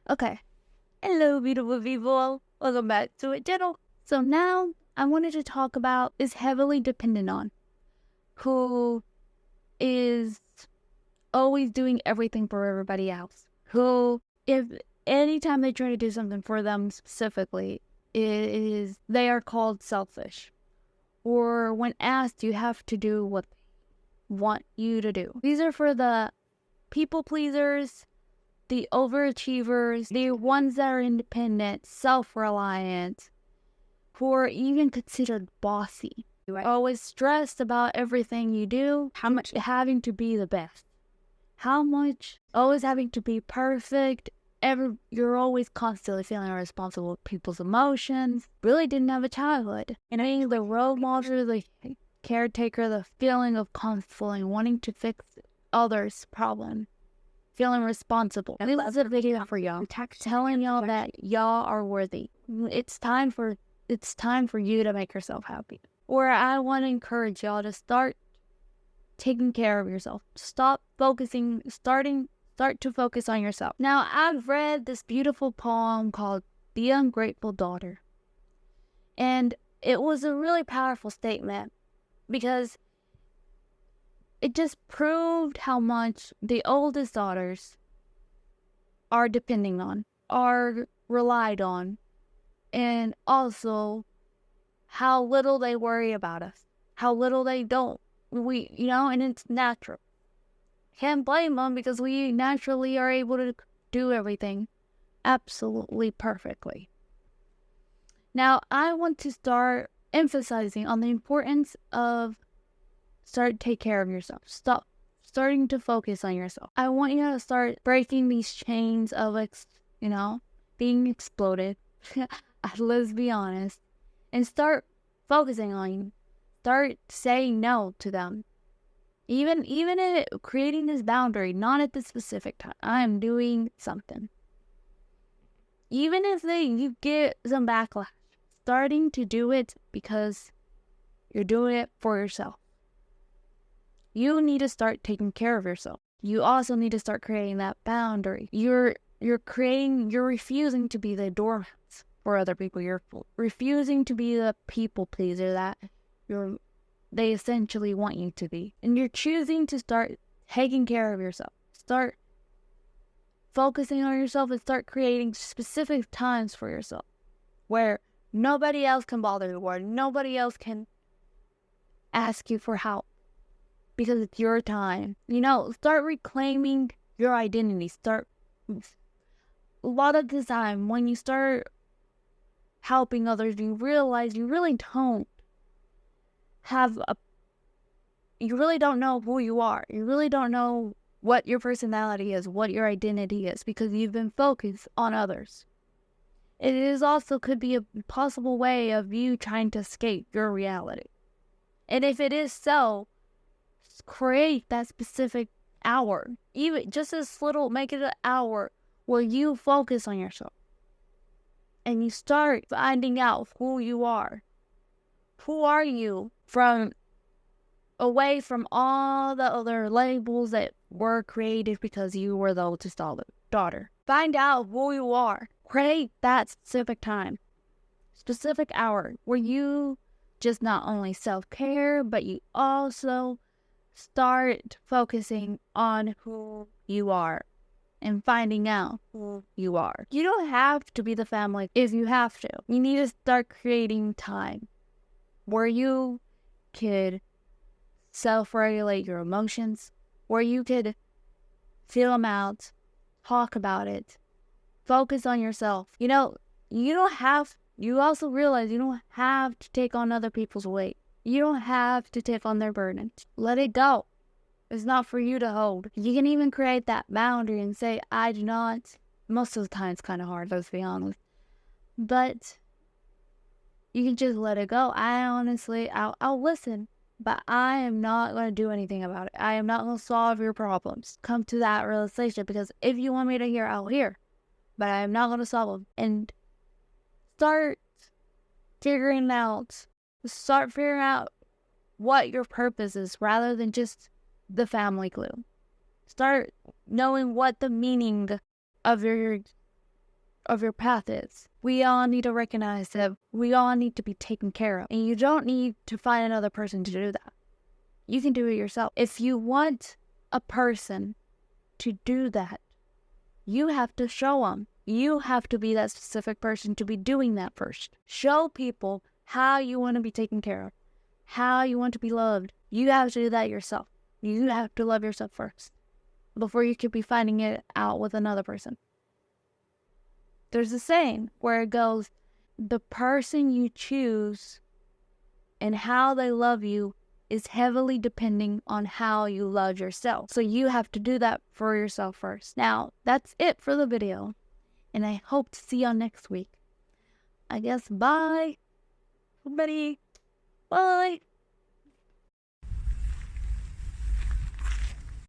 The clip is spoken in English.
Okay. Hello, beautiful people. Welcome back to it channel. So now I wanted to talk about is heavily dependent on who is always doing everything for everybody else. Who, if anytime they try to do something for them specifically, they are called selfish. Or when asked, you have to do what they want you to do. These are for the people pleasers, the overachievers, the ones that are independent, self-reliant, who are even considered bossy. You're always stressed about everything you do, how much having to be the best, how much always having to be perfect. You're always constantly feeling responsible for people's emotions. Really didn't have a childhood. And being the role model, the caretaker, the feeling of constantly wanting to fix others' problem. Feeling responsible. And this is a video for y'all, telling y'all that y'all are worthy. It's time for you to make yourself happy. Or I want to encourage y'all to start taking care of yourself. Start to focus on yourself. Now, I've read this beautiful poem called The Ungrateful Daughter. And it was a really powerful statement because it just proved how much the oldest daughters are depending on, are relied on, and also how little they worry about us, how little they don't. And it's natural. Can't blame them because we naturally are able to do everything absolutely perfectly. Now, I want to start emphasizing on the importance of take care of yourself. Starting to focus on yourself. I want you to start breaking these chains of, being exploded. Let's be honest. And start focusing on you. Start saying no to them. Even creating this boundary, not at this specific time. I am doing something. Even if you get some backlash, starting to do it because you're doing it for yourself. You need to start taking care of yourself. You also need to start creating that boundary. You're refusing to be the doormats for other people. You're refusing to be the people pleaser that they essentially want you to be. And you're choosing to start taking care of yourself. Start focusing on yourself and start creating specific times for yourself where nobody else can bother you, where nobody else can ask you for help. Because it's your time. Start reclaiming your identity. A lot of the time, when you start helping others, you realize you really don't know who you are. You really don't know what your personality is, what your identity is, because you've been focused on others. It also could be a possible way of you trying to escape your reality. And if it is so, create that specific hour, even just as little, make it an hour where you focus on yourself and you start finding out who you are. Who are you away from all the other labels that were created because you were the oldest daughter. Find out who you are. Create that specific time, specific hour where you just not only self-care, but you also start focusing on who you are and finding out who you are. You don't have to be the family if you have to. You need to start creating time where you could self-regulate your emotions, where you could feel them out, talk about it, focus on yourself. You also realize you don't have to take on other people's weight. You don't have to take on their burdens. Let it go. It's not for you to hold. You can even create that boundary and say, I do not. Most of the time it's kind of hard, let's be honest. But you can just let it go. I'll listen. But I am not going to do anything about it. I am not going to solve your problems. Come to that realization, because if you want me to hear, I'll hear. But I am not going to solve them. And start figuring out what your purpose is rather than just the family glue. Start knowing what the meaning of your of your path is. We all need to recognize that we all need to be taken care of. And you don't need to find another person to do that. You can do it yourself. If you want a person to do that, you have to show them. You have to be that specific person to be doing that first. Show people how you want to be taken care of, how you want to be loved. You have to do that yourself. You have to love yourself first before you could be finding it out with another person. There's a saying where it goes, the person you choose and how they love you is heavily depending on how you love yourself. So you have to do that for yourself first. Now, that's it for the video, and I hope to see y'all next week. I guess bye, everybody. Bye.